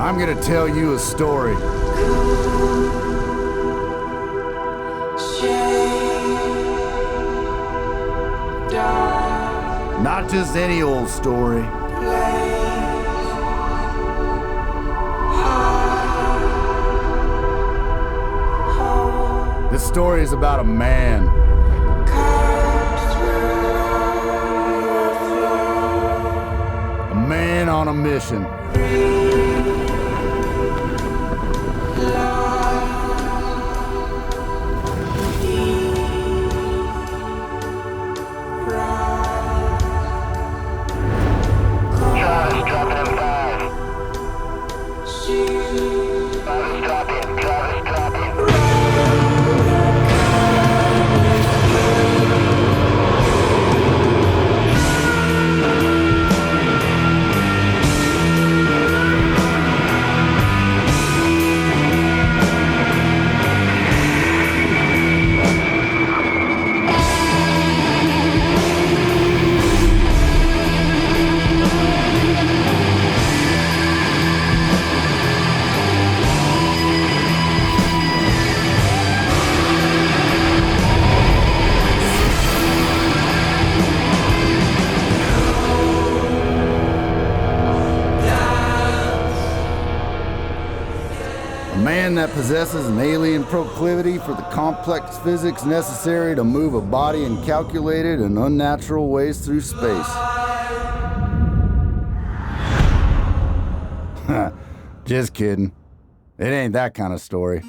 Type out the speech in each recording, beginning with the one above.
I'm gonna tell you a story. Not just any old story. This story is about a man. A man on a mission. A man that possesses an alien proclivity for the complex physics necessary to move a body in calculated and unnatural ways through space. Just kidding. It ain't that kind of story.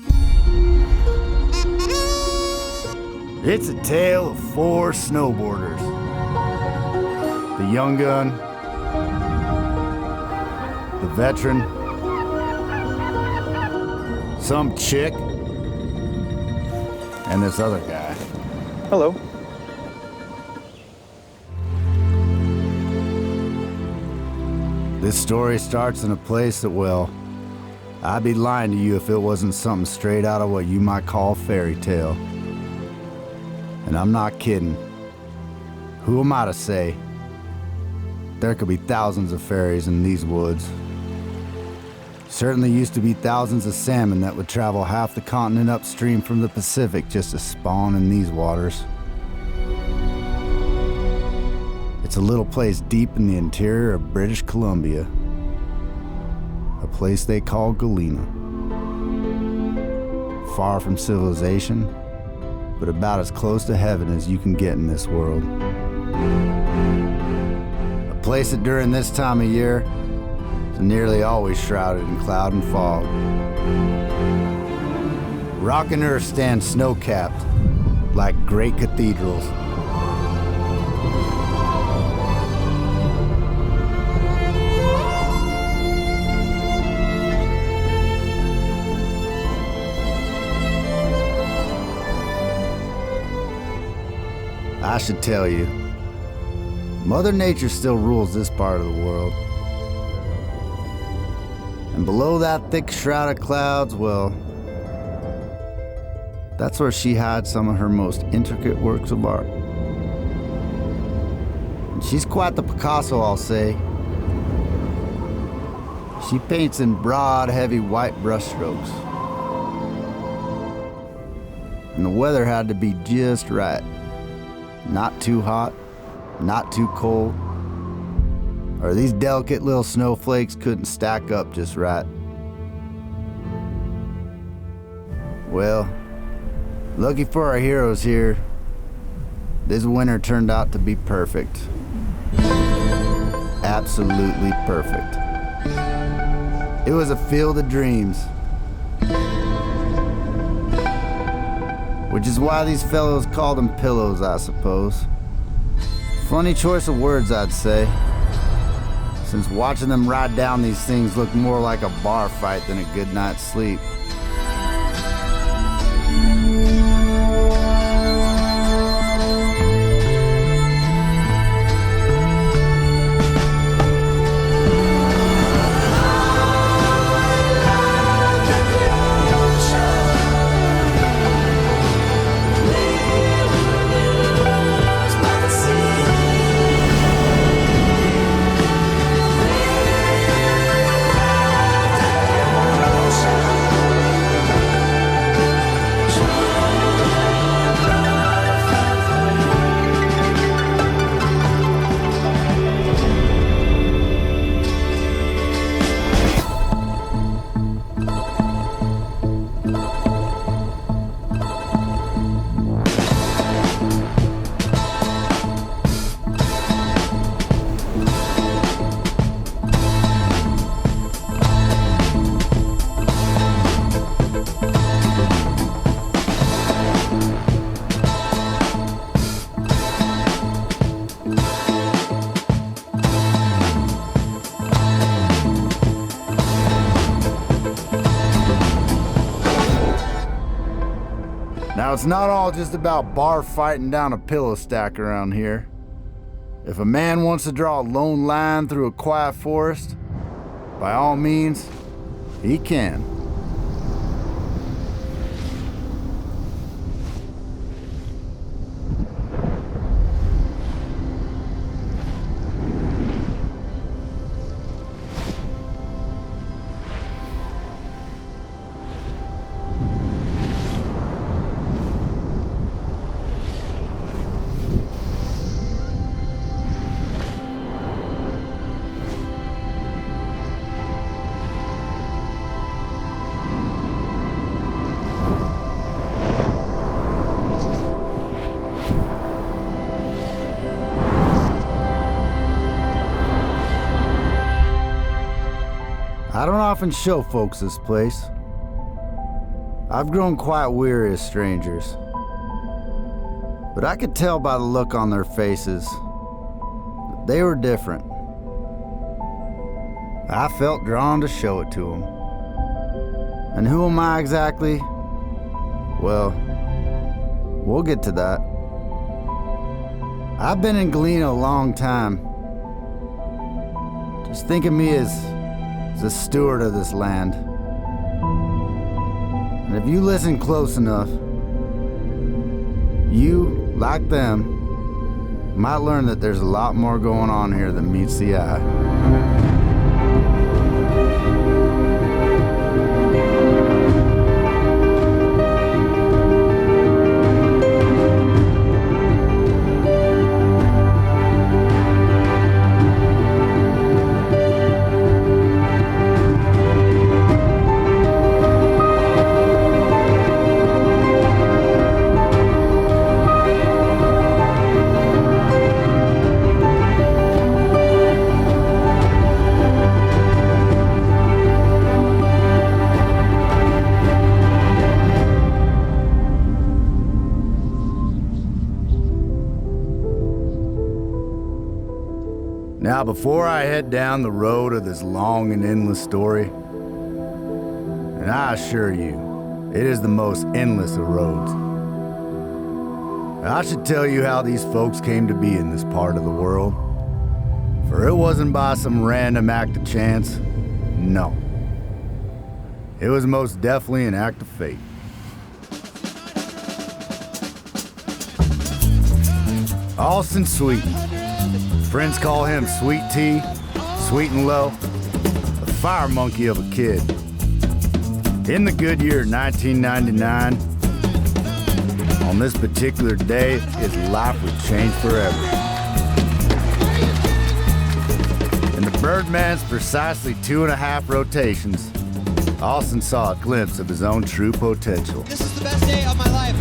It's a tale of 4 snowboarders. The young gun, the veteran, some chick, and this other guy. Hello. This story starts in a place that, well, I'd be lying to you if it wasn't something straight out of what you might call a fairy tale. And I'm not kidding. Who am I to say? There could be thousands of fairies in these woods. Certainly used to be thousands of salmon that would travel half the continent upstream from the Pacific just to spawn in these waters. It's a little place deep in the interior of British Columbia. A place they call Galena. Far from civilization, but about as close to heaven as you can get in this world. A place that during this time of year is nearly always shrouded in cloud and fog. Rock and earth stand snow-capped like great cathedrals. I should tell you, Mother Nature still rules this part of the world. And below that thick shroud of clouds, well, that's where she hides some of her most intricate works of art. And she's quite the Picasso, I'll say. She paints in broad, heavy white brushstrokes. And the weather had to be just right. Not too hot, not too cold, or these delicate little snowflakes couldn't stack up just right. Well, lucky for our heroes here, this winter turned out to be perfect. Absolutely perfect. It was a field of dreams. Which is why these fellows call them pillows, I suppose. Funny choice of words, I'd say. Since watching them ride down these things looked more like a bar fight than a good night's sleep. Now, it's not all just about bar fighting down a pillow stack around here. If a man wants to draw a lone line through a quiet forest, by all means, he can. I don't often show folks this place. I've grown quite weary of strangers. But I could tell by the look on their faces that they were different. I felt drawn to show it to them. And who am I exactly? Well, we'll get to that. I've been in Galena a long time. Just think of me as the steward of this land. And if you listen close enough, you, like them, might learn that there's a lot more going on here than meets the eye. Now, before I head down the road of this long and endless story, and I assure you, it is the most endless of roads, I should tell you how these folks came to be in this part of the world. For it wasn't by some random act of chance, no. It was most definitely an act of fate. Austin Sweeten. Friends call him Sweet T, Sweet and Low, a fire monkey of a kid. In the good year 1999, on this particular day, his life would change forever. In the Birdman's precisely 2.5 rotations, Austin saw a glimpse of his own true potential. This is the best day of my life.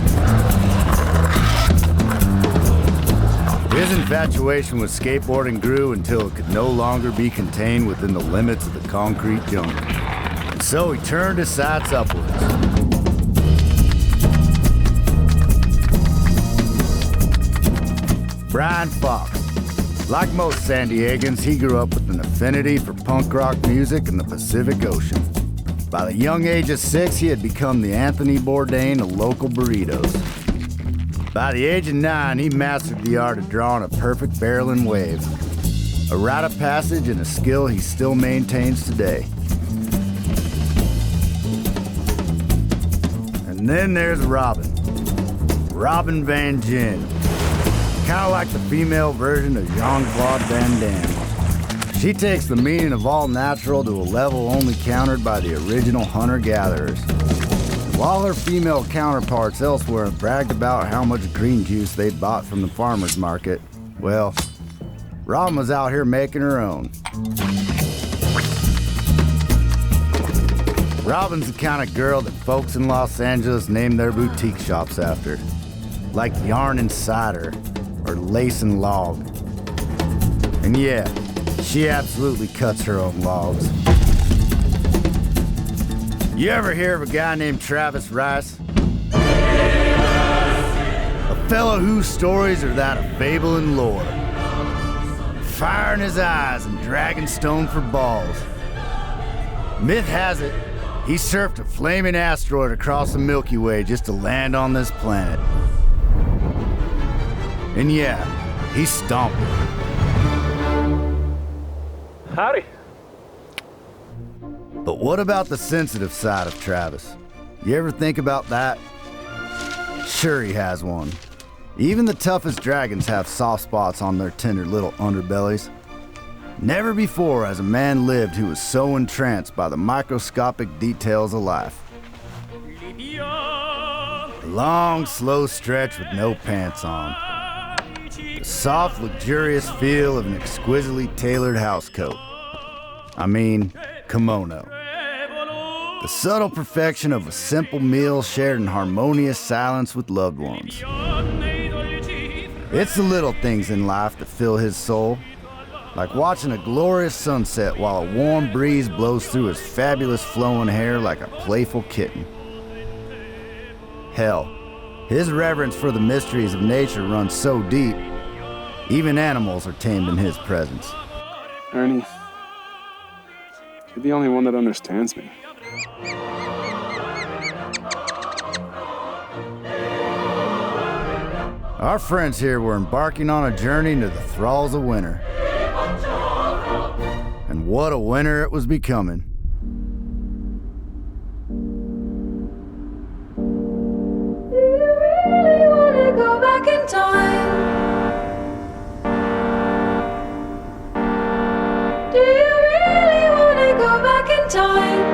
His infatuation with skateboarding grew until it could no longer be contained within the limits of the concrete jungle. And so he turned his sights upwards. Brian Fox. Like most San Diegans, he grew up with an affinity for punk rock music and the Pacific Ocean. By the young age of 6, he had become the Anthony Bourdain of local burritos. By the age of 9, he mastered the art of drawing a perfect barreling wave, a rite of passage and a skill he still maintains today. And then there's Robin Van Gyn, kind of like the female version of Jean-Claude Van Damme. She takes the meaning of all natural to a level only countered by the original hunter-gatherers. While her female counterparts elsewhere bragged about how much green juice they'd bought from the farmer's market, well, Robin was out here making her own. Robin's the kind of girl that folks in Los Angeles name their boutique shops after, like Yarn and Cider or Lace and Log. And yeah, she absolutely cuts her own logs. You ever hear of a guy named Travis Rice? A fellow whose stories are that of fable and lore. Fire in his eyes and dragon stone for balls. Myth has it, He surfed a flaming asteroid across the Milky Way just to land on this planet. And yeah, he stomped it. Howdy. But what about the sensitive side of Travis? You ever think about that? Sure he has one. Even the toughest dragons have soft spots on their tender little underbellies. Never before has a man lived who was so entranced by the microscopic details of life. A long, slow stretch with no pants on. The soft, luxurious feel of an exquisitely tailored housecoat. I mean, kimono. The subtle perfection of a simple meal shared in harmonious silence with loved ones. It's the little things in life that fill his soul. Like watching a glorious sunset while a warm breeze blows through his fabulous flowing hair like a playful kitten. Hell, his reverence for the mysteries of nature runs so deep, even animals are tamed in his presence. Ernie, you're the only one that understands me. Our friends here were embarking on a journey into the thralls of winter. And what a winter it was becoming. Do you really wanna go back in time? Do you really wanna go back in time?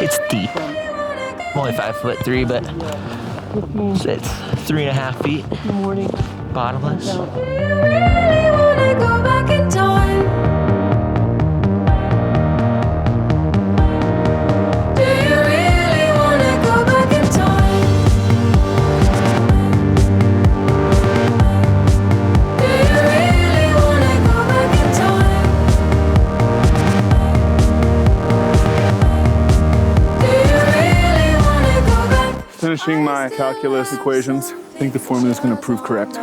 It's deep. I'm only 5'3", but it's 3.5 feet. Bottomless. Do you really wanna go back in time? Do you really wanna go back in time? Do you really wanna go back in time? Do you really wanna go back? Finishing my calculus equations. I think the formula is going to prove correct.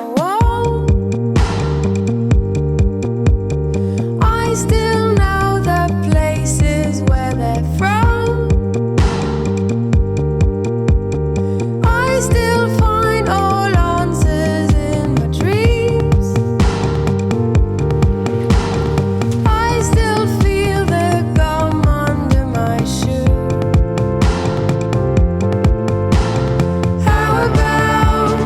I still know the places where they're from. I still find all answers in my dreams. I still feel the gum under my shoe. How about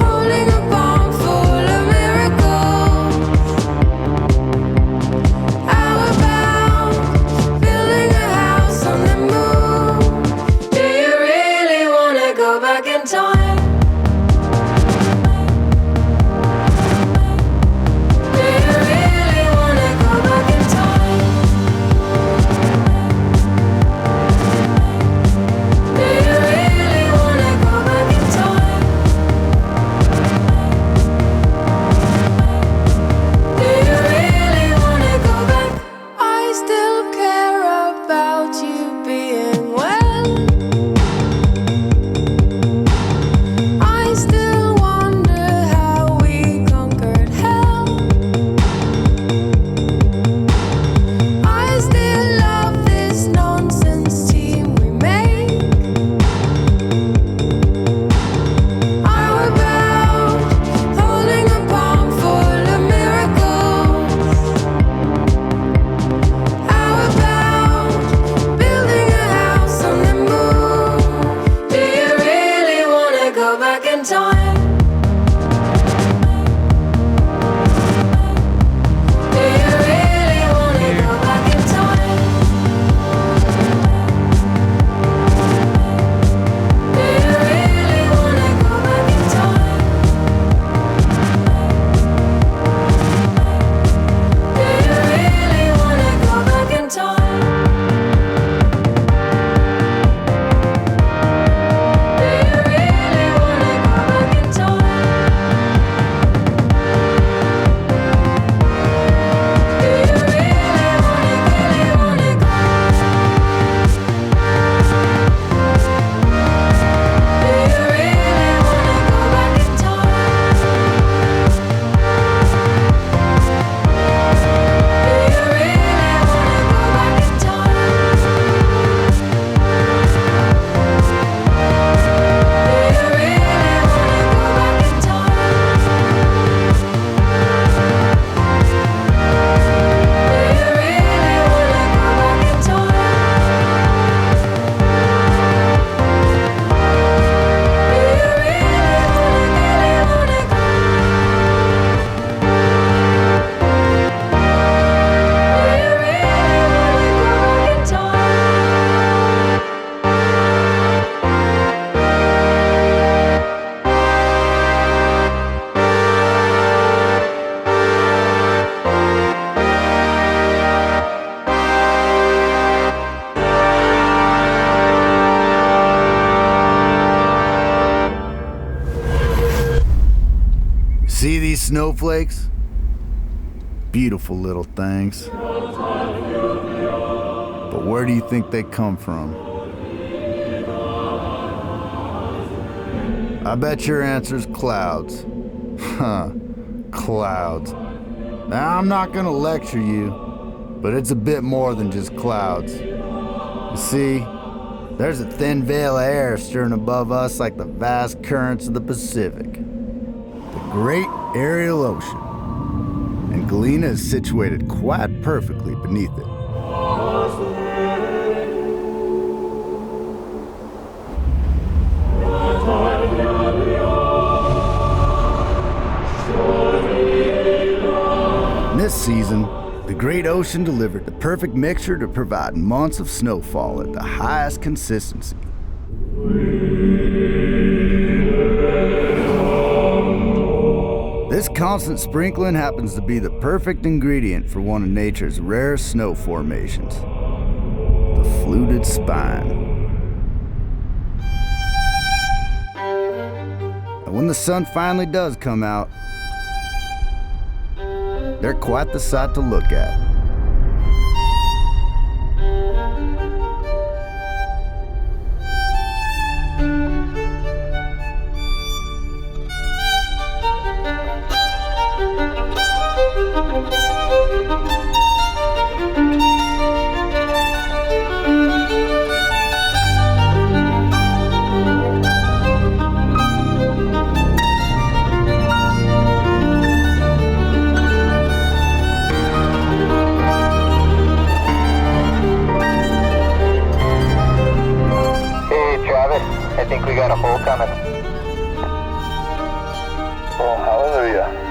holding a bomb full of miracles? How about building a house on the moon? Do you really wanna go back in time? Do you really wanna go back in time? Do you really wanna go back in time? Do you really wanna go back? I still care about you being well. I still wonder how we conquered hell. I still love this nonsense team we make. How about holding a palm full of miracles? How about building a house on the moon? Do you really wanna go back in time? Do you really wanna go back in time? Do you really wanna go back in time? Do you really wanna go back in time? Do you really wanna go back in time? See these snowflakes? Beautiful little things. But where do you think they come from? I bet your answer's clouds. Huh, clouds. Now, I'm not gonna lecture you, but it's a bit more than just clouds. You see, there's a thin veil of air stirring above us like the vast currents of the Pacific. The great aerial ocean. And Galena is situated quite perfectly beneath it. This season, the Great Ocean delivered the perfect mixture to provide months of snowfall at the highest consistency. This constant sprinkling happens to be the perfect ingredient for one of nature's rarest snow formations, the fluted spine. And when the sun finally does come out, they're quite the sight to look at. I think we got a hole coming. Oh, hallelujah.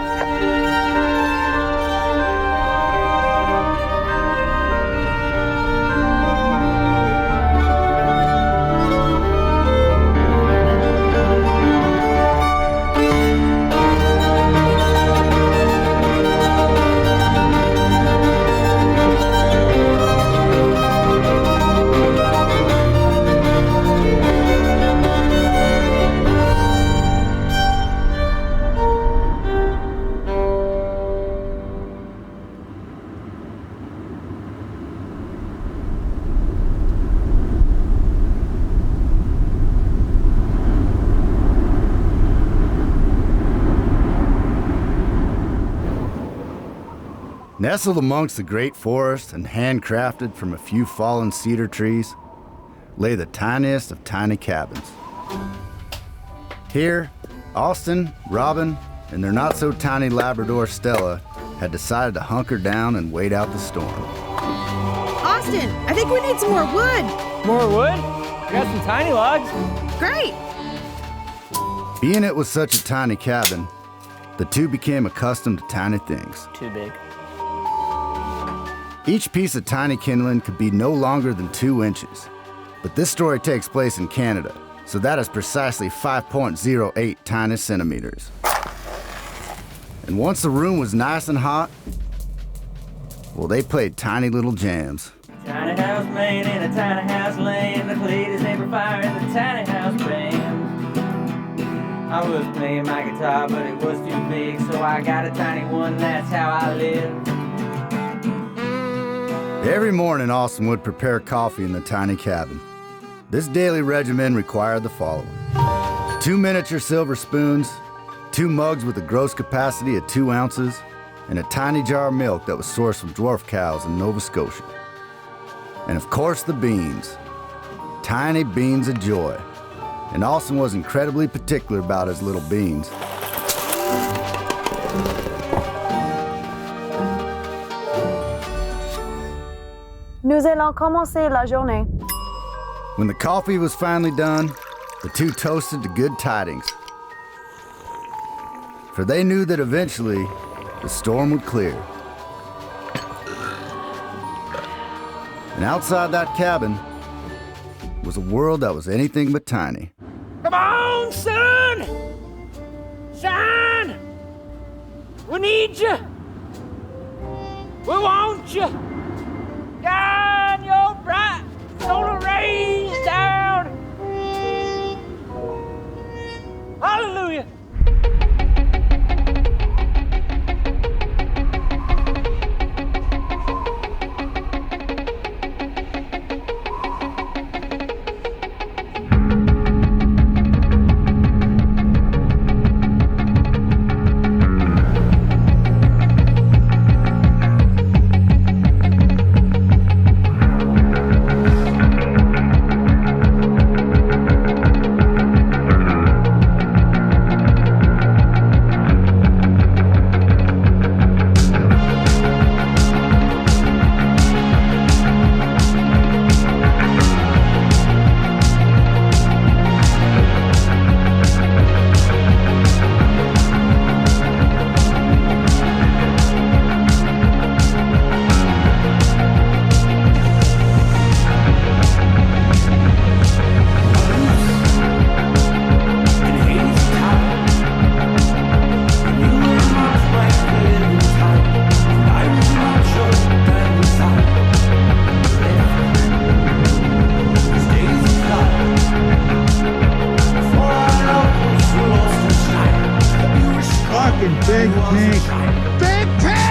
Nestled amongst the great forest and handcrafted from a few fallen cedar trees lay the tiniest of tiny cabins. Here, Austin, Robin, and their not-so-tiny Labrador Stella had decided to hunker down and wait out the storm. Austin, I think we need some more wood. More wood? I got some tiny logs. Great. Being it was such a tiny cabin, the two became accustomed to tiny things. Too big. Each piece of tiny kindling could be no longer than 2 inches. But this story takes place in Canada, so that is precisely 5.08 tiny centimeters. And once the room was nice and hot, well, they played tiny little jams. Tiny house man in a tiny house land. I played his neighbor fire in the tiny house band. I was playing my guitar, but it was too big, so I got a tiny one, that's how I live. Every morning, Austin would prepare coffee in the tiny cabin. This daily regimen required the following: 2 miniature silver spoons, 2 mugs with a gross capacity of 2 ounces, and a tiny jar of milk that was sourced from dwarf cows in Nova Scotia. And of course, the beans. Tiny beans of joy. And Austin was incredibly particular about his little beans. Nous allons commencer la journée. When the coffee was finally done, the two toasted to good tidings. For they knew that eventually the storm would clear. And outside that cabin was a world that was anything but tiny. Come on, son! Son! We need you! We want you! Shine your bright solar rays down! Hallelujah! Big pig! Big pig!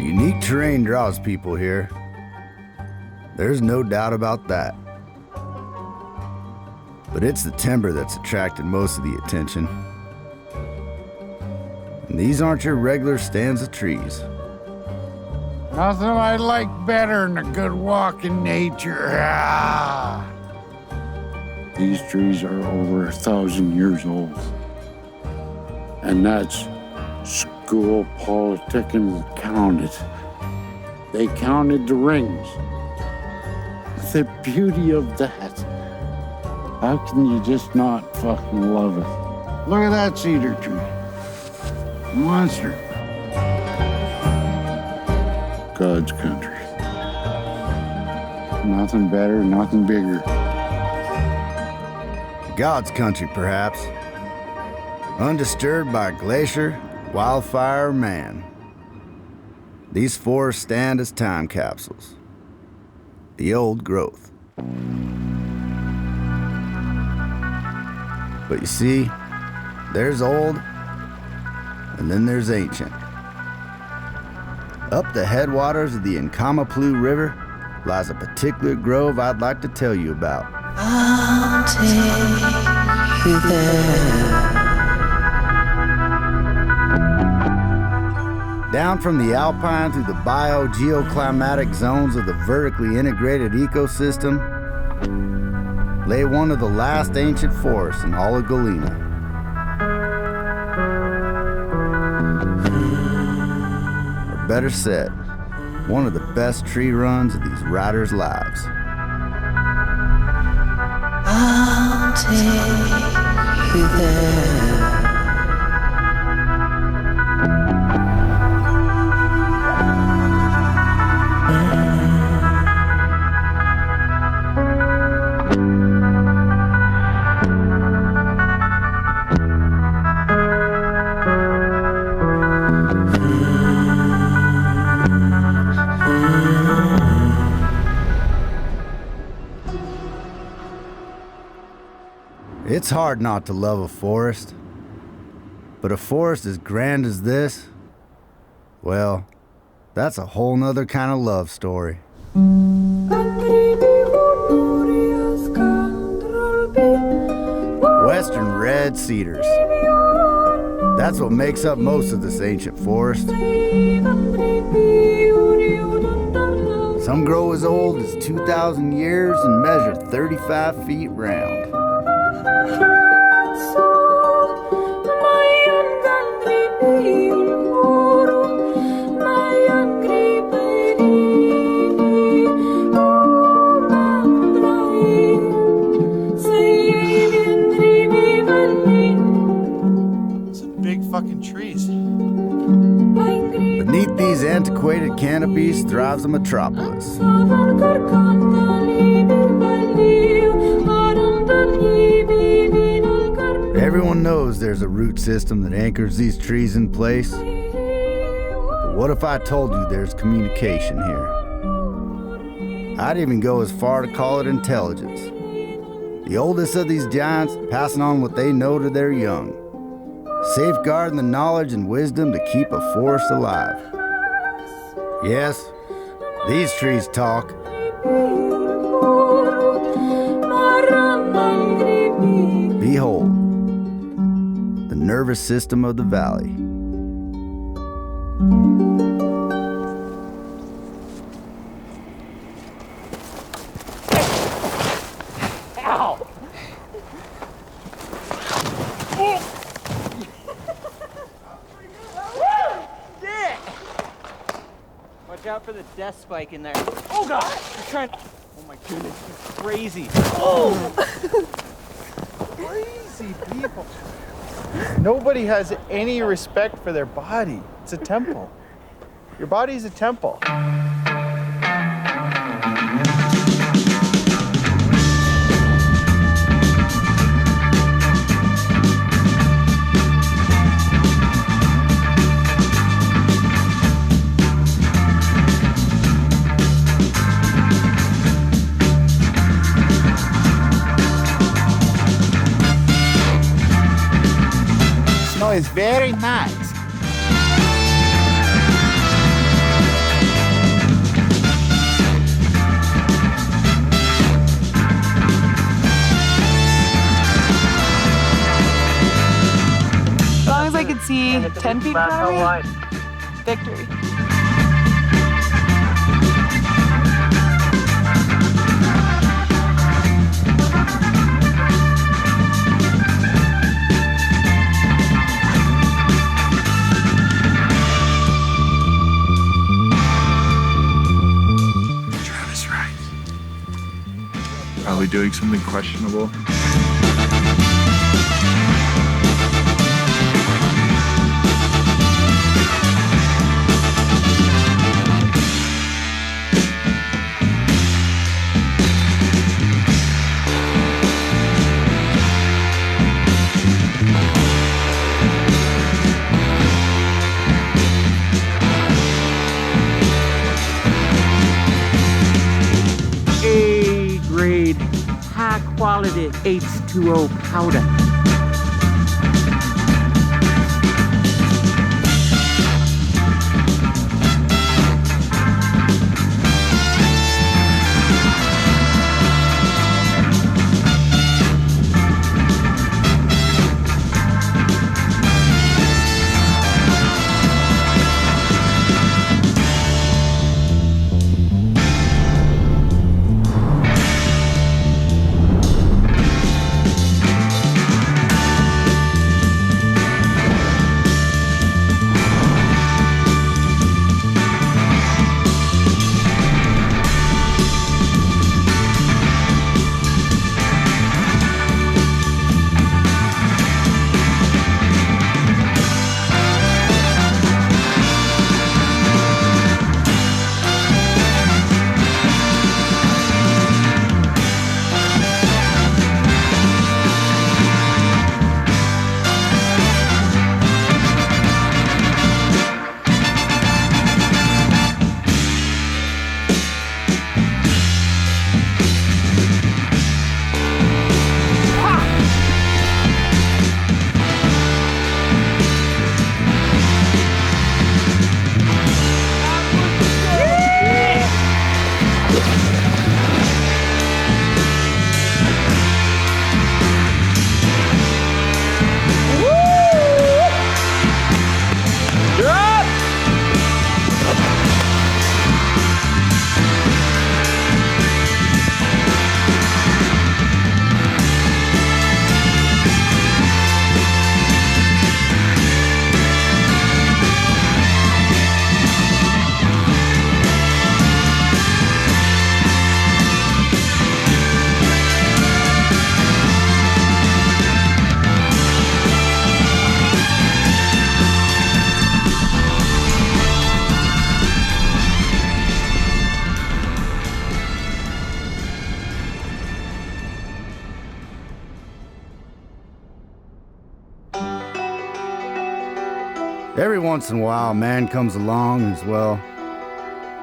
Unique terrain draws people here. There's no doubt about that. But it's the timber that's attracted most of the attention. And these aren't your regular stands of trees. Nothing I like better than a good walk in nature. Ah. These trees are over 1,000 years old. And that's school politicking counted. They counted the rings. The beauty of that. How can you just not fucking love it? Look at that cedar tree. Monster. God's country. Nothing better, nothing bigger. God's country, perhaps. Undisturbed by glacier, wildfire, or man. These forests stand as time capsules. The old growth. But you see, there's old, and then there's ancient. Up the headwaters of the Nkamaplu River lies a particular grove I'd like to tell you about. I'll take you there. Down from the alpine through the biogeoclimatic zones of the vertically integrated ecosystem lay one of the last ancient forests in all of Galena. Or better said, one of the best tree runs of these riders' lives. I'll take you there. It's hard not to love a forest. But a forest as grand as this, well, that's a whole nother kind of love story. Western red cedars. That's what makes up most of this ancient forest. Some grow as old as 2,000 years and measure 35 feet round. Fucking trees. Beneath these antiquated canopies thrives a metropolis. Everyone knows there's a root system that anchors these trees in place. But what if I told you there's communication here? I'd even go as far to call it intelligence. The oldest of these giants passing on what they know to their young, safeguarding the knowledge and wisdom to keep a forest alive. Yes, these trees talk. Behold, the nervous system of the valley. Watch out for the death spike in there. Oh God! You're trying. Oh my goodness, you're crazy. Oh! Crazy people. Nobody has any respect for their body. It's a temple. Your body's a temple. Is very nice. As long as I could see 10 feet in front of me, victory. Probably doing something questionable. A-grade, high-quality H2O powder. Every once in a while, a man comes along who's, well,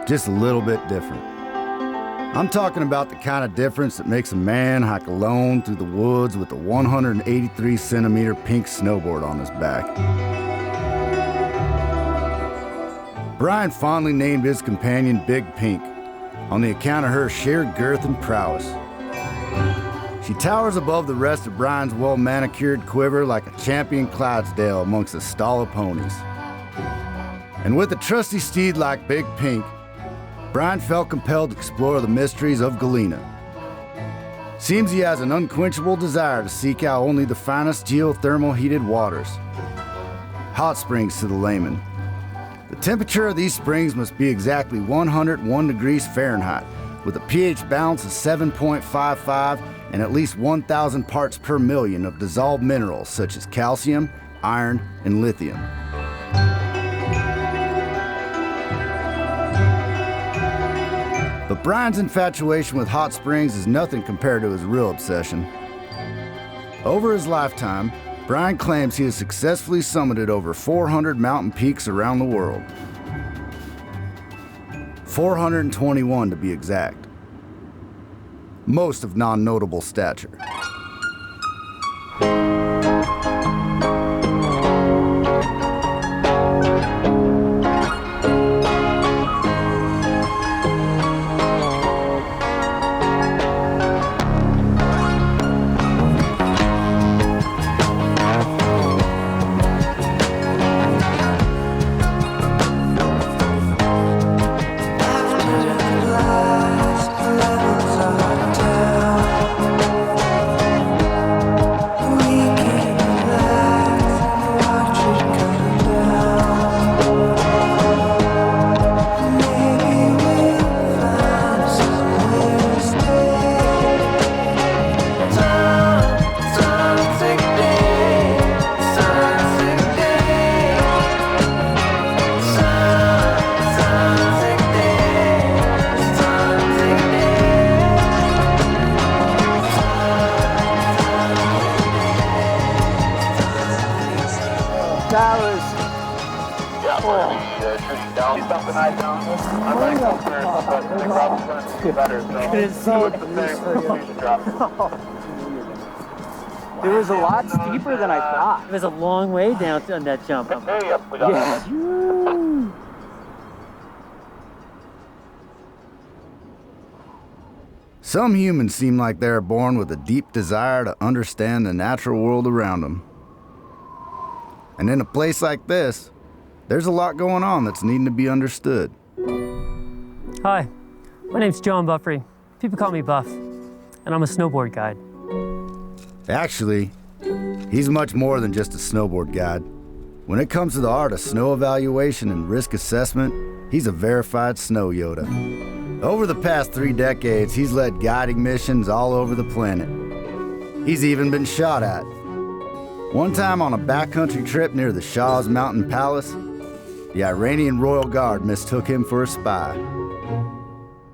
just a little bit different. I'm talking about the kind of difference that makes a man hike alone through the woods with a 183-centimeter pink snowboard on his back. Brian fondly named his companion Big Pink on the account of her sheer girth and prowess. She towers above the rest of Brian's well-manicured quiver like a champion Clydesdale amongst a stall of ponies. And with a trusty steed like Big Pink, Brian felt compelled to explore the mysteries of Galena. Seems he has an unquenchable desire to seek out only the finest geothermal heated waters. Hot springs to the layman. The temperature of these springs must be exactly 101 degrees Fahrenheit, with a pH balance of 7.55 and at least 1,000 parts per million of dissolved minerals such as calcium, iron, and lithium. But Brian's infatuation with hot springs is nothing compared to his real obsession. Over his lifetime, Brian claims he has successfully summited over 400 mountain peaks around the world. 421 to be exact. Most of non-notable stature. It was a lot steeper than I thought. It was a long way down on that jump. Yeah. Some humans seem like they are born with a deep desire to understand the natural world around them. And in a place like this, there's a lot going on that's needing to be understood. Hi, my name's John Buffrey. People call me Buff, and I'm a snowboard guide. Actually, he's much more than just a snowboard guide. When it comes to the art of snow evaluation and risk assessment, he's a verified snow Yoda. Over the past 3 decades, he's led guiding missions all over the planet. He's even been shot at. One time on a backcountry trip near the Shah's Mountain Palace, the Iranian Royal Guard mistook him for a spy.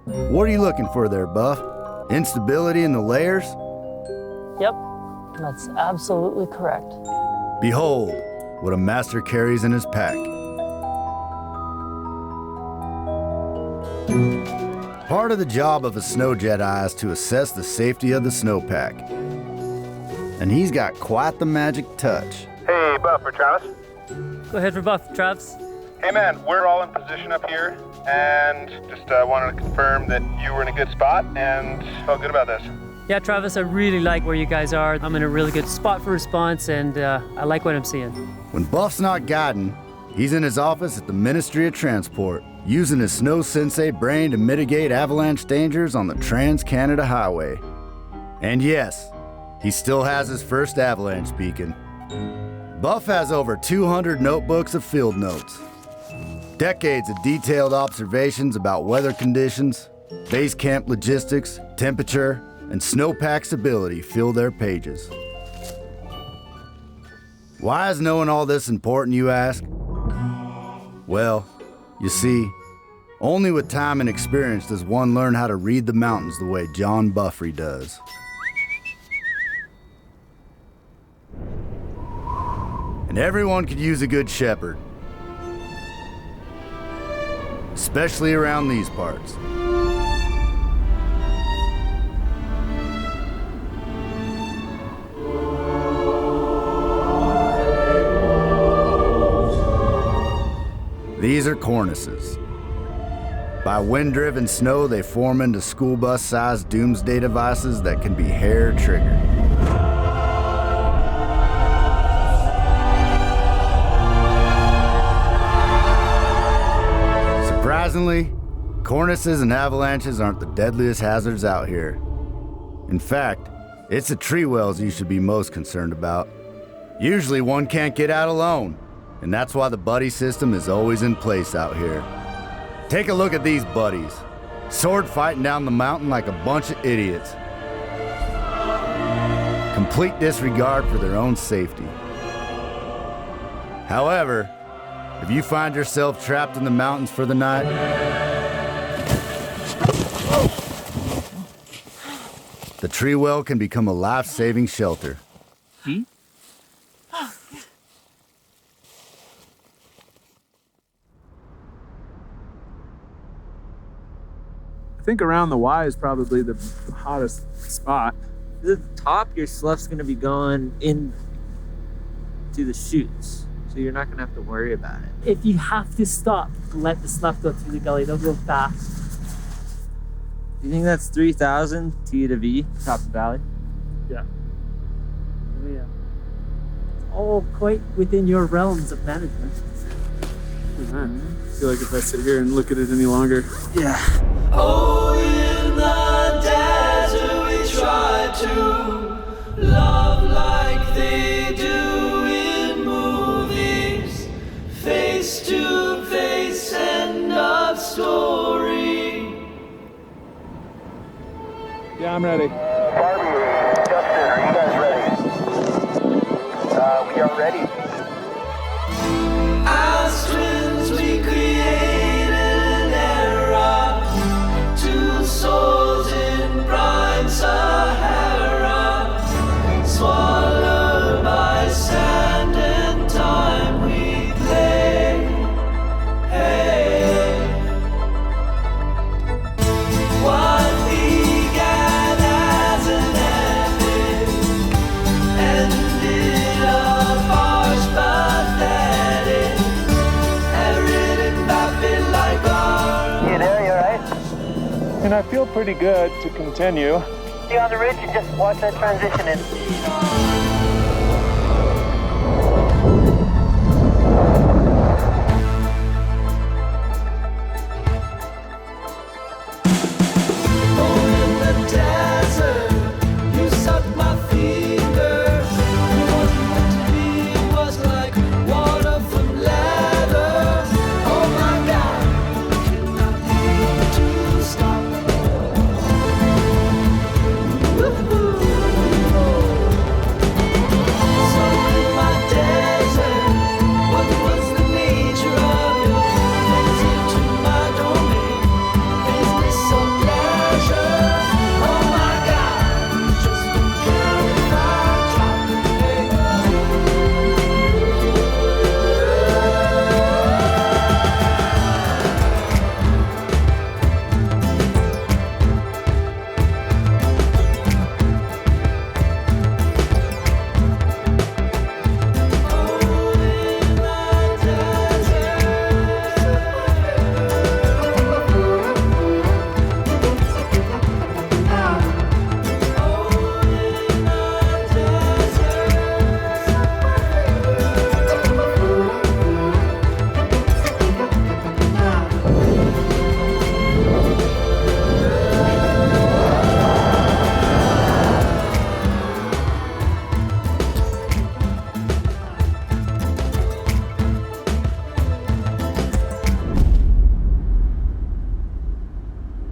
What are you looking for there, Buff? Instability in the layers? Yep, that's absolutely correct. Behold what a master carries in his pack. Part of the job of a snow Jedi is to assess the safety of the snowpack. And he's got quite the magic touch. Hey, Buff or Travis? Go ahead for Buff, Travis. Hey man, we're all in position up here, and just wanted to confirm that you were in a good spot and felt good about this. Yeah, Travis, I really like where you guys are. I'm in a really good spot for response, and I like what I'm seeing. When Buff's not guiding, he's in his office at the Ministry of Transport, using his Snow Sensei brain to mitigate avalanche dangers on the Trans-Canada Highway. And yes, he still has his first avalanche beacon. Buff has over 200 notebooks of field notes. Decades of detailed observations about weather conditions, base camp logistics, temperature, and snowpack stability fill their pages. Why is knowing all this important, you ask? Well, you see, only with time and experience does one learn how to read the mountains the way John Buffrey does. And everyone could use a good shepherd. especially around these parts. These are cornices. By wind-driven snow, they form into school bus-sized doomsday devices that can be hair-triggered. Surprisingly, cornices and avalanches aren't the deadliest hazards out here. In fact, it's the tree wells you should be most concerned about. Usually one can't get out alone, and that's why the buddy system is always in place out here. Take a look at these buddies, sword fighting down the mountain like a bunch of idiots. Complete disregard for their own safety. However, if you find yourself trapped in the mountains for the night, the tree well can become a life-saving shelter. I think around the Y is probably the hottest spot. At the top, your sloug's gonna be going in to the chutes, so you're not gonna have to worry about it. If you have to stop, let the slough go through the gully. They'll go fast. Do you think that's 3,000 T to V, top of the valley? Yeah. Oh, yeah. It's all quite within your realms of management. I feel like if I sit here and look at it any longer. Yeah. Oh, in the desert we try to love like they do in movies. Face to face, end of story. Yeah, I'm ready. Barbie, Justin, are you guys ready? We are ready. As twins we created an era, two souls in bright Sahara, swallowed by sand and time we play. Hey, what began as an epic ended up harsh pathetic. You there, you alright? And I feel pretty good to continue. Stay on the ridge and just watch that transition in.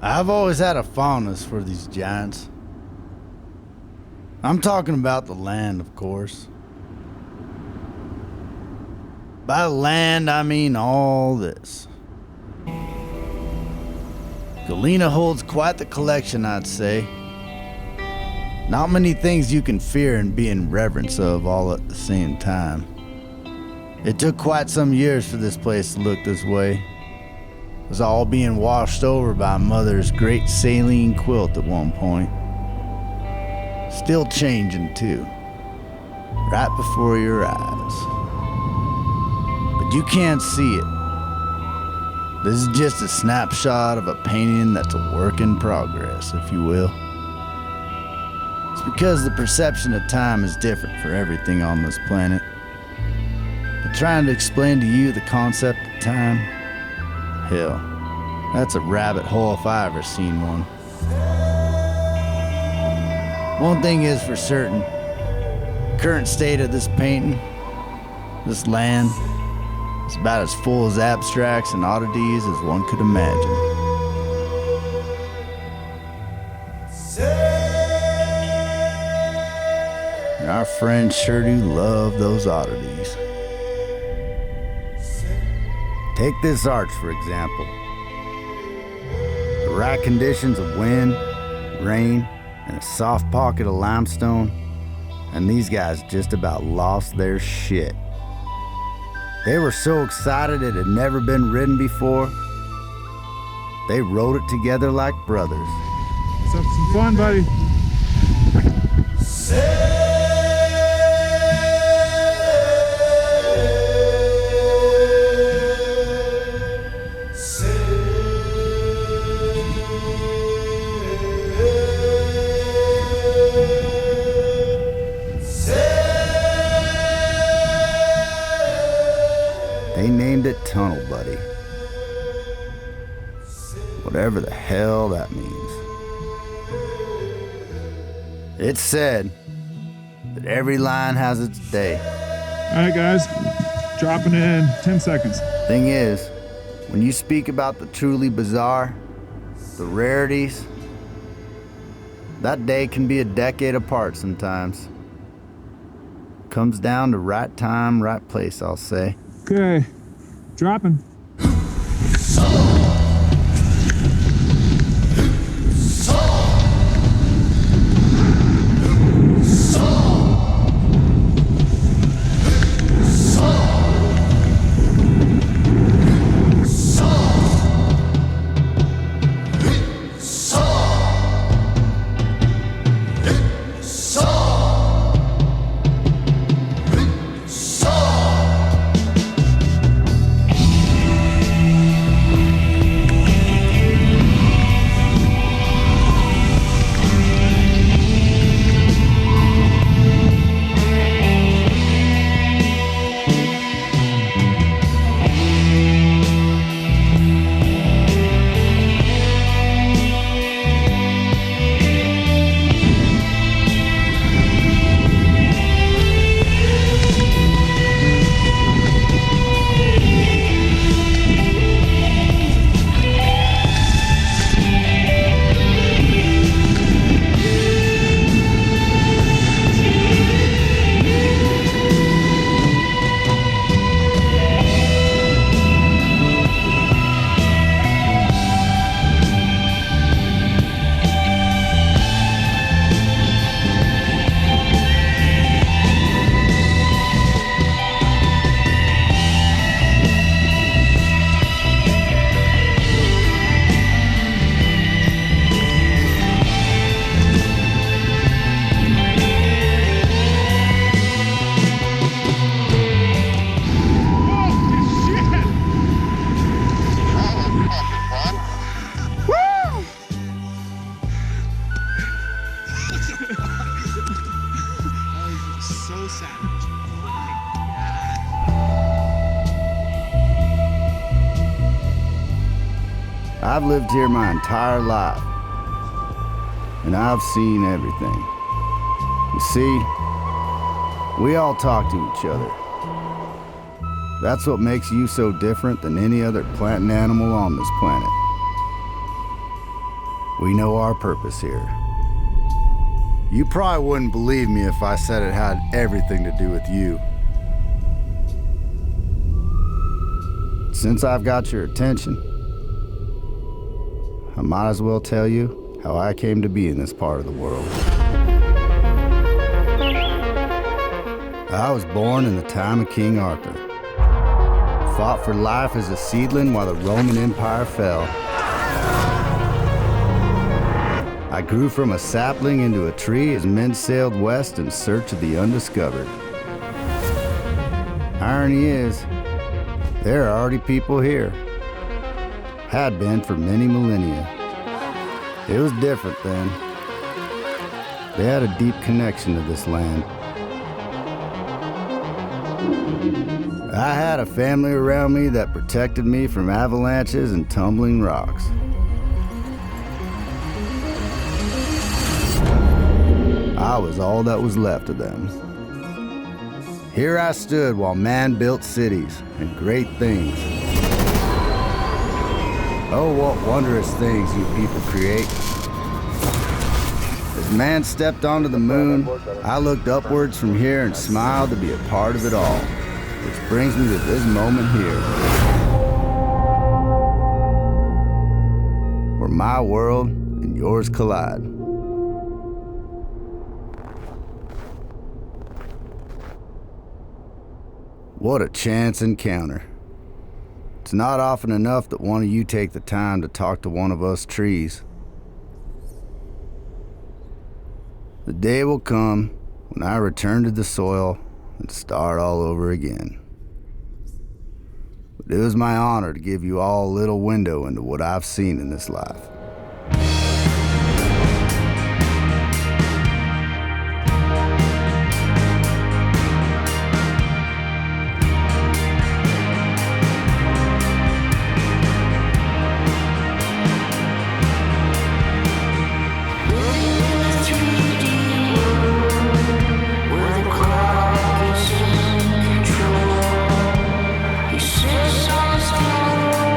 I've always had a fondness for these giants. I'm talking about the land, of course. By land, I mean all this. Galena holds quite the collection, I'd say. Not many things you can fear and be in reverence of all at the same time. It took quite some years for this place to look this way. was all being washed over by Mother's great saline quilt at one point. Still changing too, right before your eyes. But you can't see it. This is just a snapshot of a painting that's a work in progress, if you will. It's because the perception of time is different for everything on this planet. But trying to explain to you the concept of time, hell, that's a rabbit hole if I ever seen one. One thing is for certain, the current state of this painting, this land, is about as full as abstracts and oddities as one could imagine. And our friends sure do love those oddities. Take this arch, for example. The right conditions of wind, rain, and a soft pocket of limestone, and these guys just about lost their shit. They were so excited it had never been ridden before, they rode it together like brothers. Let's have some fun, buddy. They named it Tunnel Buddy. Whatever the hell that means. It's said that every line has its day. All right, guys. Dropping in 10 seconds. Thing is, when you speak about the truly bizarre, the rarities, that day can be a decade apart sometimes. Comes down to right time, right place, I'll say. Okay. Dropping. So savage. I've lived here my entire life, and I've seen everything. You see, we all talk to each other. That's what makes you so different than any other plant and animal on this planet. We know our purpose here. You probably wouldn't believe me if I said it had everything to do with you. Since I've got your attention, I might as well tell you how I came to be in this part of the world. I was born in the time of King Arthur, fought for life as a seedling while the Roman Empire fell. I grew from a sapling into a tree as men sailed west in search of the undiscovered. Irony is, there are already people here. Had been for many millennia. It was different then. They had a deep connection to this land. I had a family around me that protected me from avalanches and tumbling rocks. I was all that was left of them. Here I stood while man built cities and great things. Oh, what wondrous things you people create. As man stepped onto the moon, I looked upwards from here and smiled to be a part of it all. Which brings me to this moment here, where my world and yours collide. What a chance encounter. It's not often enough that one of you take the time to talk to one of us trees. The day will come when I return to the soil and start all over again. But it was my honor to give you all a little window into what I've seen in this life. He sits on his throne,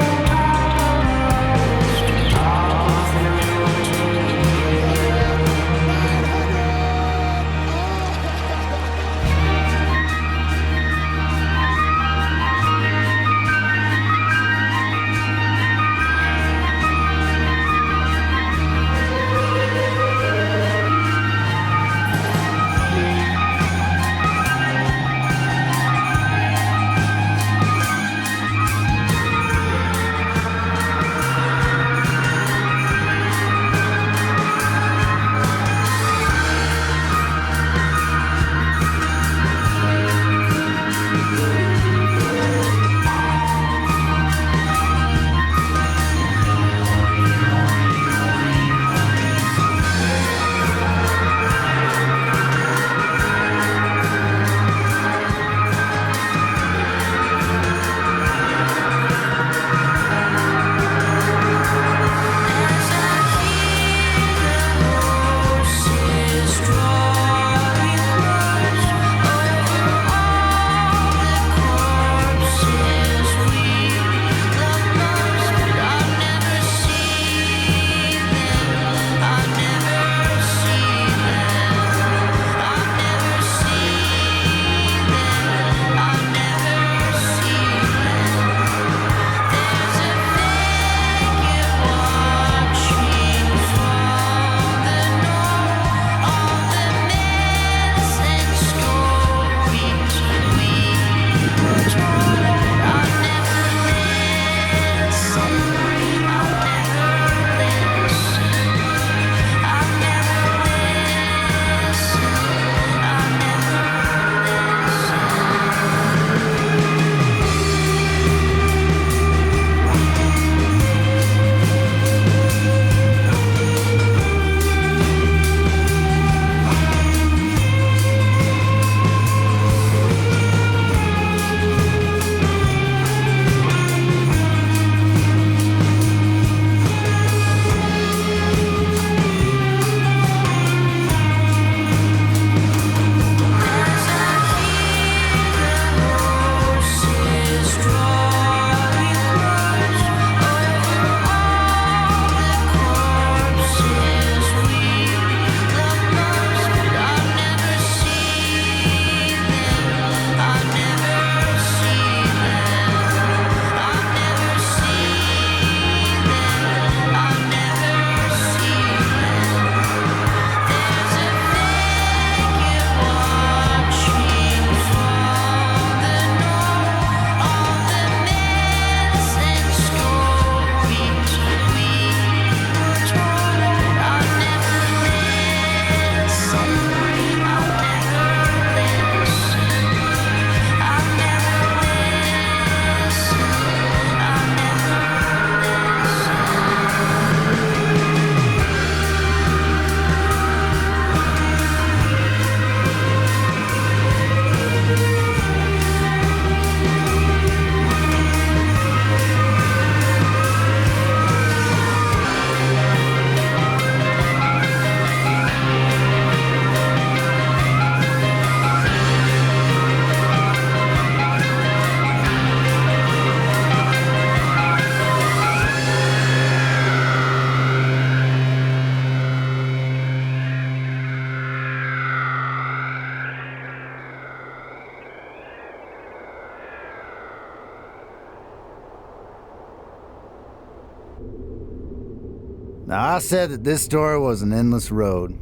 Now, I said that this story was an endless road,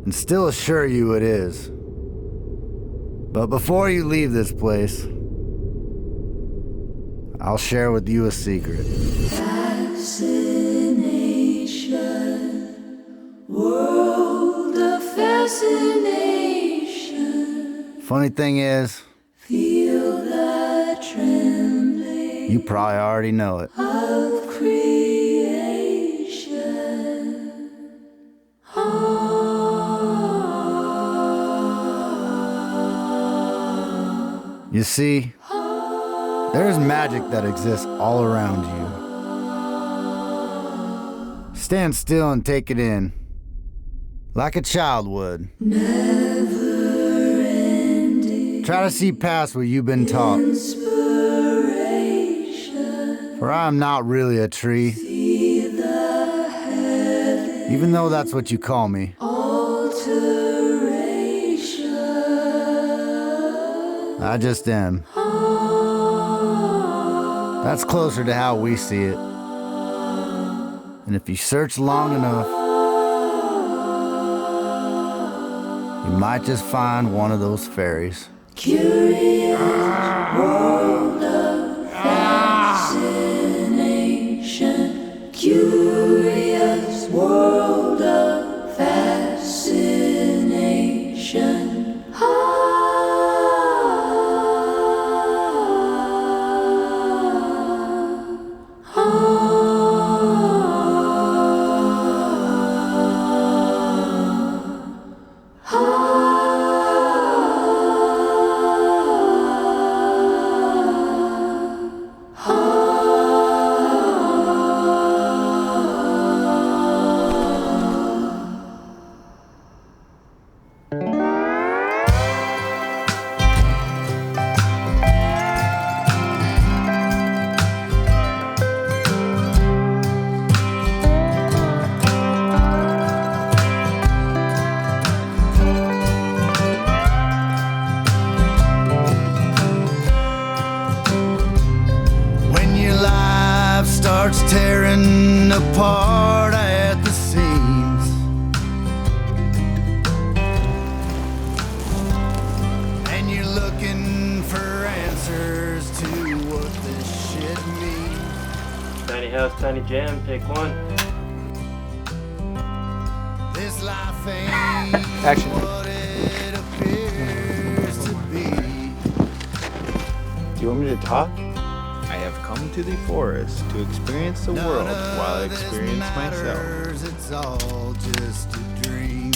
and still assure you it is. But before you leave this place, I'll share with you a secret. Fascination, world of fascination. Funny thing is, Feel the trembling you probably already know it. of creation. You see, there's magic that exists all around you. Stand still and take it in, like a child would. Try to see past what you've been taught. For I am not really a tree, even though that's what you call me. I just am. That's closer to how we see it. And if you search long enough, you might just find one of those fairies. Curious world of fascination. Curious world of fascination. Starts tearing apart at the seams, and you're looking for answers to what this shit means. Tiny house, tiny jam, take one. This life ain't Action. what it appears to be. Do you want me to talk? I have come to the forest to experience the world while I experience myself. It's all just a dream.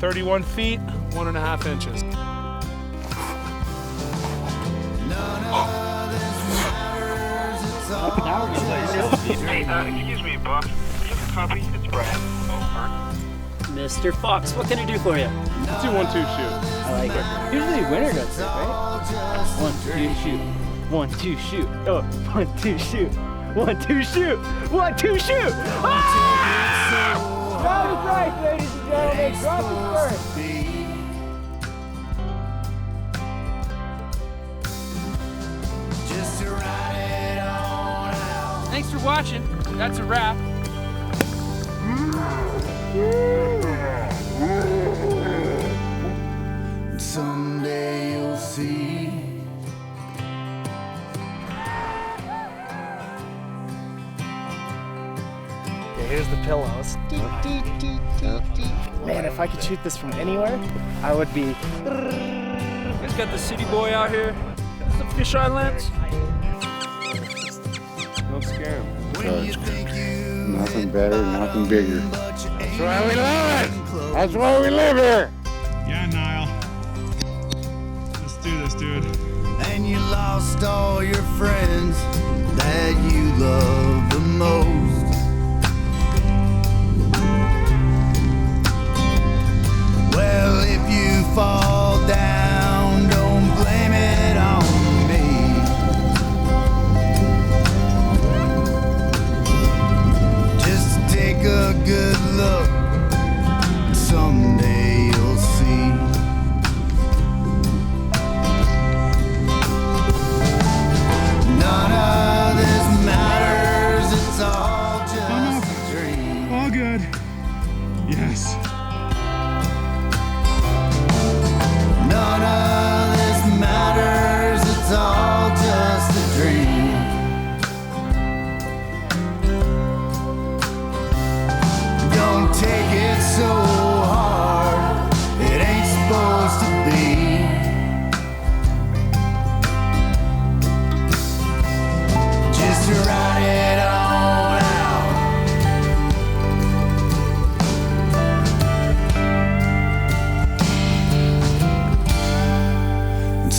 31 feet, 1.5 inches. Excuse me, Buff. You have a copy? It's Brad. Over. Mr. Fox, what can I do for you? Let's do 1-2 shoot. I like it. Usually winner gets it, right? 1-2 shoot. 1-2 shoot. Oh, 1-2 shoot. 1-2 shoot. 1-2 shoot. Ah! Drop it right, ladies and gentlemen. Drop it first. Just to ride it on out. Thanks for watching. That's a wrap. Someday you'll see. Here's the pillows. Man, if I could shoot this from anywhere, I would be. You guys got the city boy out here. Got the fisheye lens. Don't scare him. Nothing better, nothing bigger. That's why we love it. That's why we live here. Yeah, Niall. Let's do this, dude. And you lost all your friends that you love the most. Well, if you fall down, don't blame it on me. Just take a good look. Someday you'll see. None of this matters. It's all just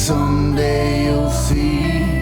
Someday you'll see